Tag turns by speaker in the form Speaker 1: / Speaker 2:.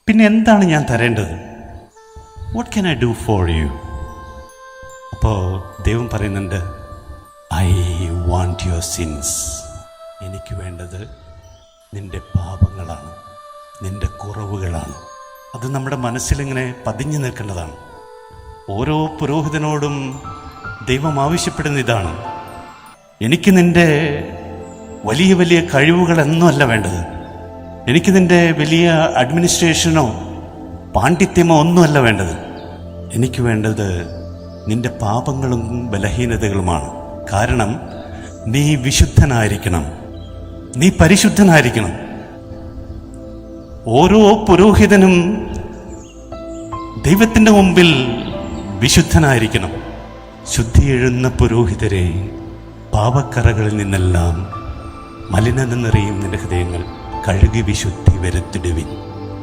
Speaker 1: പിന്നെ എന്താണ് ഞാൻ തരേണ്ടത്? What can I do for you? അപ്പോൾ ദൈവം പറയുന്നുണ്ട്, ഐ വാണ്ട് യുവർ സിൻസ്. എനിക്ക് വേണ്ടത് നിൻ്റെ പാപങ്ങളാണ്, നിൻ്റെ കുറവുകളാണ്. അത് നമ്മുടെ മനസ്സിലിങ്ങനെ പതിഞ്ഞു നിൽക്കേണ്ടതാണ്. ഓരോ പുരോഹിതനോടും ദൈവം ആവശ്യപ്പെടുന്ന ഇതാണ്. എനിക്ക് നിൻ്റെ വലിയ വലിയ കഴിവുകളൊന്നുമല്ല വേണ്ടത്. എനിക്ക് നിൻ്റെ വലിയ അഡ്മിനിസ്ട്രേഷനോ പാണ്ഡിത്യമോ ഒന്നുമല്ല വേണ്ടത്. എനിക്ക് വേണ്ടത് നിൻ്റെ പാപങ്ങളും ബലഹീനതകളുമാണ്. കാരണം നീ വിശുദ്ധനായിരിക്കണം, നീ പരിശുദ്ധനായിരിക്കണം. ഓരോ പുരോഹിതനും ദൈവത്തിൻ്റെ മുമ്പിൽ വിശുദ്ധനായിരിക്കണം. ശുദ്ധി എഴുന്ന പുരോഹിതരെ, പാപക്കറകളിൽ നിന്നെല്ലാം മലിനത നിറയും നിന്റെ ഹൃദയങ്ങൾ കഴുകി വിശുദ്ധി വരുത്തിടുവിൻ.